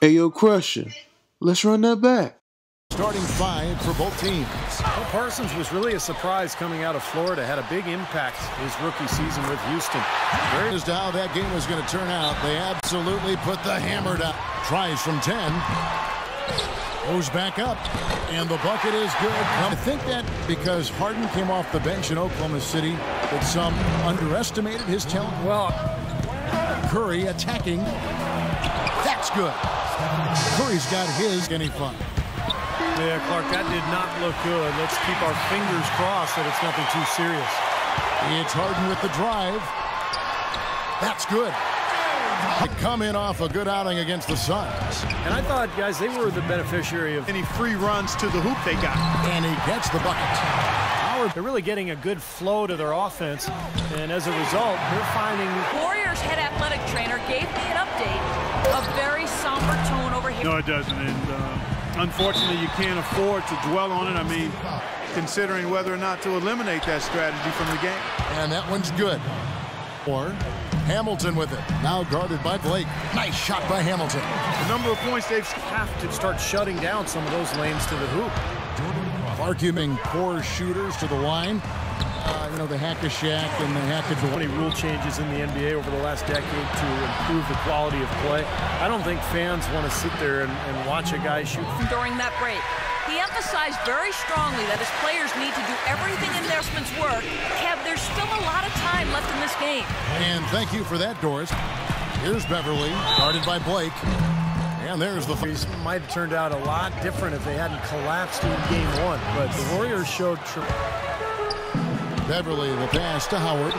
Hey, yo, Crusher, let's run that back. Starting five for both teams. Well, Parsons was really a surprise coming out of Florida. Had a big impact his rookie season with Houston. As to how that game was going to turn out, they absolutely put the hammer down. Tries from 10. Goes back up, and the bucket is good. I think that because Harden came off the bench in Oklahoma City, that some underestimated his talent. Well, Curry attacking. That's good. Curry's got his. Any fun? yeah, Clark, that did not look good. Let's keep our fingers crossed that it's nothing too serious. It's Harden with the drive. That's good. Coming off a good outing against the Suns. And I thought, guys, they were the beneficiary of any free runs to the hoop they got. And he gets the bucket. They're really getting a good flow to their offense, and as a result, they're finding... Warriors head athletic trainer gave me an update, a very somber tone over here. No, it doesn't, and unfortunately, you can't afford to dwell on it. I mean, considering whether or not to eliminate that strategy from the game. And that one's good. Or Hamilton with it. Now guarded by Blake. Nice shot by Hamilton. The number of points they've have to start shutting down some of those lanes to the hoop. Arguing poor shooters to the line. You know, the hack-a-shack and the hack-a-door. Many rule changes in the NBA over the last decade to improve the quality of play. I don't think fans want to sit there and watch a guy shoot. During that break, he emphasized very strongly that his players need to do everything in their work. Kev, there's still a lot of time left in this game. And thank you for that, Doris. Here's Beverly, guarded by Blake. And there's the... These might have turned out a lot different if they hadn't collapsed in game one, but the Warriors showed... Beverly, the pass to Howard.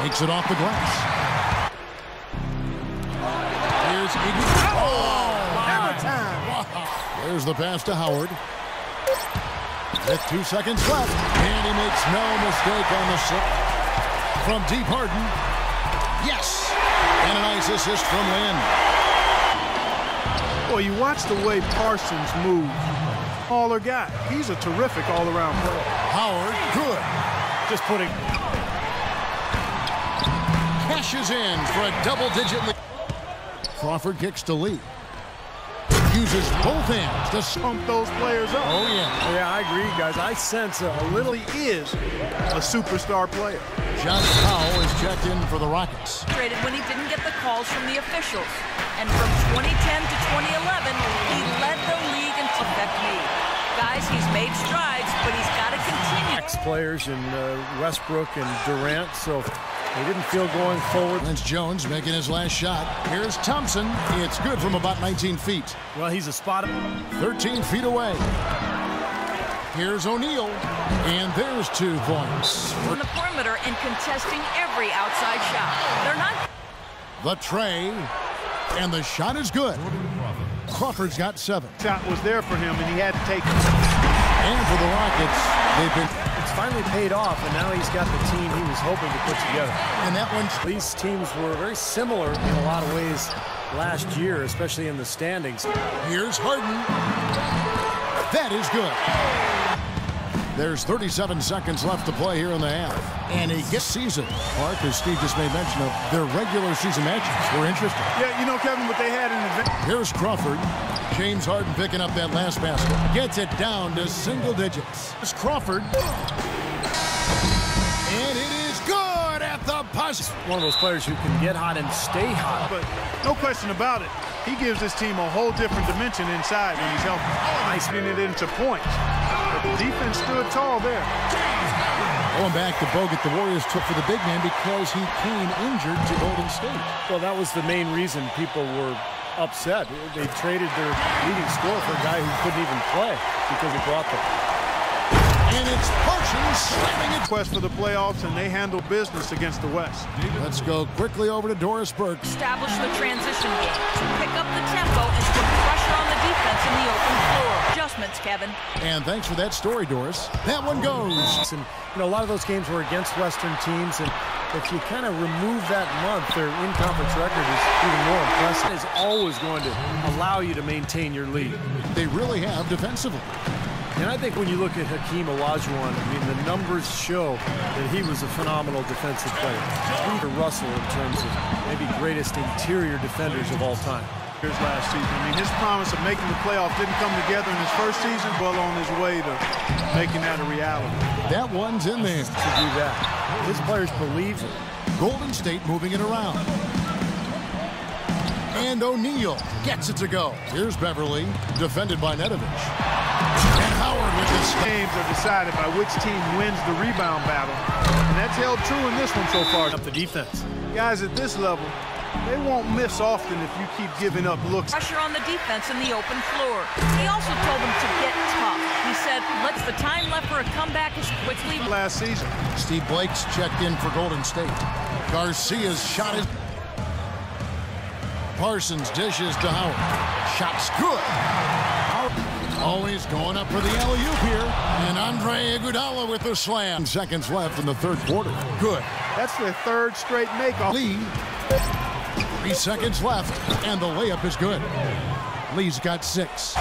Makes it off the glass. Here's Iggy. Oh, hammer time. Wow. There's the pass to Howard. With 2 seconds left. And he makes no mistake on the slip. From deep, Harden. Yes. And a nice assist from Lynn. Well, you watch the way Parsons moves. Smaller guy. He's a terrific all-around player. Howard, good. Just putting... Cashes in for a double-digit lead. Crawford kicks to Lee. Uses both hands to Pump those players up. Oh, yeah. Yeah, I agree, guys. I sense a little... He is a superstar player. Josh Powell is checked in for the Rockets. Traded when he didn't get the calls from the officials. And from 2010 to 2011, he led the league in effect me. Guys, he's made strides, but he's got to continue. Ex-players in Westbrook and Durant, so they didn't feel going forward. Lance Jones making his last shot. Here's Thompson. It's good from about 19 feet. Well, he's a spot 13 feet away. Here's O'Neal. And there's 2 points. On the perimeter and contesting every outside shot. They're not... The tray. And the shot is good. Crawford's got 7. Shot was there for him, and he had to take it. And for the Rockets, they've been... It's finally paid off, and now he's got the team he was hoping to put together. And that one's... These teams were very similar in a lot of ways last year, especially in the standings. Here's Harden. That is good. There's 37 seconds left to play here in the half. And he gets season. Clark, as Steve just made mention of, their regular season matches were interesting. Yeah, you know, Kevin, what they had in the... Here's Crawford. James Harden picking up that last basket. Gets it down to single digits. Here's Crawford. And it is good at the buzzer. One of those players who can get hot and stay hot. But no question about it, he gives this team a whole different dimension inside when he's healthy. He's spinning it into points. But the defense stood tall there. Going back to Bogut, the Warriors took for the big man because he came injured to Golden State. Well, that was the main reason people were upset. They traded their leading scorer for a guy who couldn't even play because he brought them. And it's Parsons slamming it. Quest for the playoffs, and they handle business against the West. Let's go quickly over to Doris Burke. Establish the transition game to pick up the tempo and put pressure on the defense in the open floor. Adjustments, Kevin. And thanks for that story, Doris. That one goes. And, you know, a lot of those games were against Western teams, and if you kind of remove that month, their in-conference record is even more impressive. It's always going to allow you to maintain your lead. They really have defensively. And I think when you look at Hakeem Olajuwon, I mean, the numbers show that he was a phenomenal defensive player. Peter Russell in terms of maybe greatest interior defenders of all time. Last season. I mean, his promise of making the playoffs didn't come together in his first season, but on his way to making that a reality. That one's in there. To do that. His players believe it. Golden State moving it around. And O'Neal gets it to go. Here's Beverly, defended by Nedovich. And Howard with this. Games are decided by which team wins the rebound battle. And that's held true in this one so far. Up the defense. Guys at this level, they won't miss often if you keep giving up looks. Pressure on the defense in the open floor. He also told them to get tough. He said, let's the time left for a comeback as quickly. Last season. Steve Blake's checked in for Golden State. Garcia's shot is. Parsons dishes to Howard. Shot's good. Always going up for the alley-oop here. And Andre Iguodala with the slam. Seconds left in the third quarter. Good. That's their third straight make-off. Lee. 3 seconds left, and the layup is good. Lee's got 6. The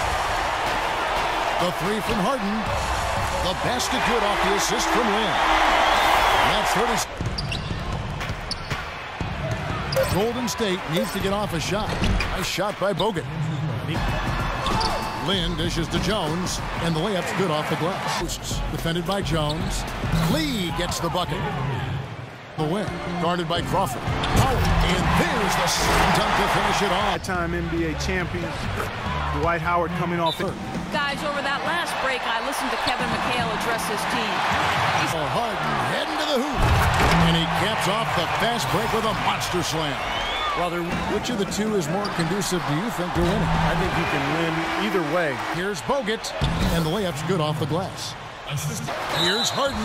3 from Harden. The basket good off the assist from Lynn. That's 30. Golden State needs to get off a shot. Nice shot by Bogut. Lynn dishes to Jones, and the layup's good off the glass. Defended by Jones. Lee gets the bucket. The win, guarded by Crawford. And there's the slam dunk to finish it off. Time NBA champion. Dwight Howard coming off third. Guys, over that last break, I listened to Kevin McHale address his team. Harden heading to the hoop. And he caps off the fast break with a monster slam. Well, which of the two is more conducive, do you think, to winning? I think he can win either way. Here's Bogut, and the layup's good off the glass. Here's Harden,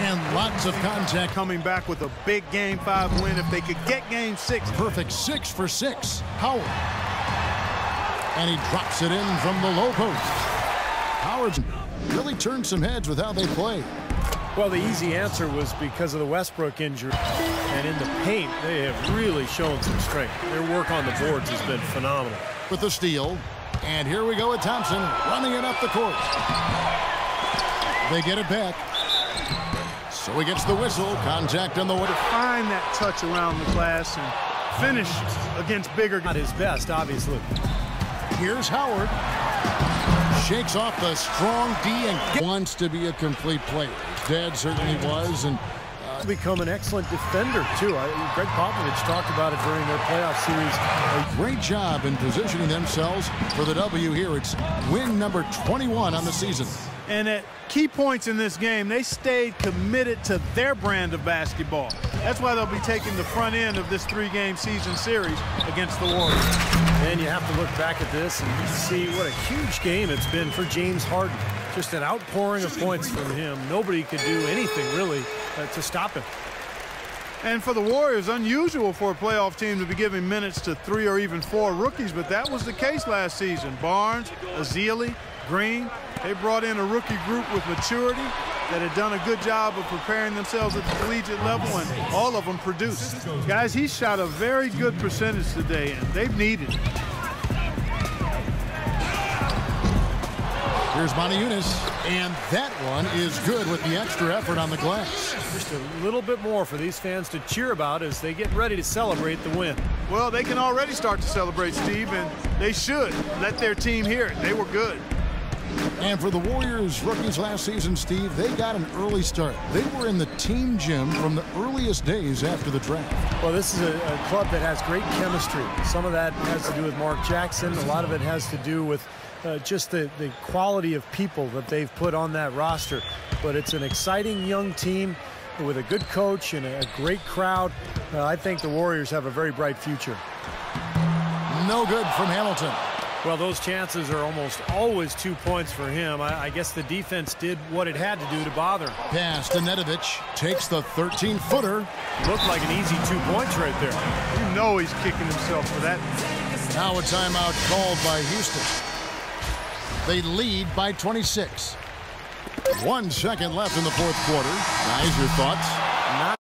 and lots of contact. Coming back with a big Game 5 win. If they could get Game 6. Perfect 6 for 6. Howard. And he drops it in from the low post. Howard's really turned some heads with how they play. Well, the easy answer was because of the Westbrook injury. And in the paint, they have really shown some strength. Their work on the boards has been phenomenal. With the steal. And here we go with Thompson running it up the court. They get it back. So he gets the whistle. Contact on the way. Find that touch around the glass and finish against bigger. Not his best, obviously. Here's Howard. Shakes off the strong D and wants to be a complete player. His dad certainly was, and become an excellent defender too. Greg Popovich talked about it during their playoff series. A great job in positioning themselves for the W here. It's win number 21 on the season. And at key points in this game, they stayed committed to their brand of basketball. That's why they'll be taking the front end of this 3-game season series against the Warriors. And you have to look back at this and see what a huge game it's been for James Harden. Just an outpouring of points from him. Nobody could do anything, really, to stop him. And for the Warriors, unusual for a playoff team to be giving minutes to 3 or even 4 rookies, but that was the case last season. Barnes, Ezeli, Green, they brought in a rookie group with maturity that had done a good job of preparing themselves at the collegiate level, and all of them produced. Guys, he shot a very good percentage today, and they've needed it. Here's Moniunas, and that one is good with the extra effort on the glass. Just a little bit more for these fans to cheer about as they get ready to celebrate the win. Well, they can already start to celebrate, Steve, and they should let their team hear it. They were good. And for the Warriors rookies last season, Steve, they got an early start. They were in the team gym from the earliest days after the draft. Well, this is a club that has great chemistry. Some of that has to do with Mark Jackson. A lot of it has to do with just the quality of people that they've put on that roster. But it's an exciting young team with a good coach and a great crowd. I think the Warriors have a very bright future. No good from Hamilton. Well, those chances are almost always 2 points for him. I guess the defense did what it had to do to bother him. Pass to Nedovich. Takes the 13-footer. Looked like an easy 2 points right there. You know he's kicking himself for that. Now a timeout called by Houston. They lead by 26. 1 second left in the fourth quarter. Guys, your thoughts?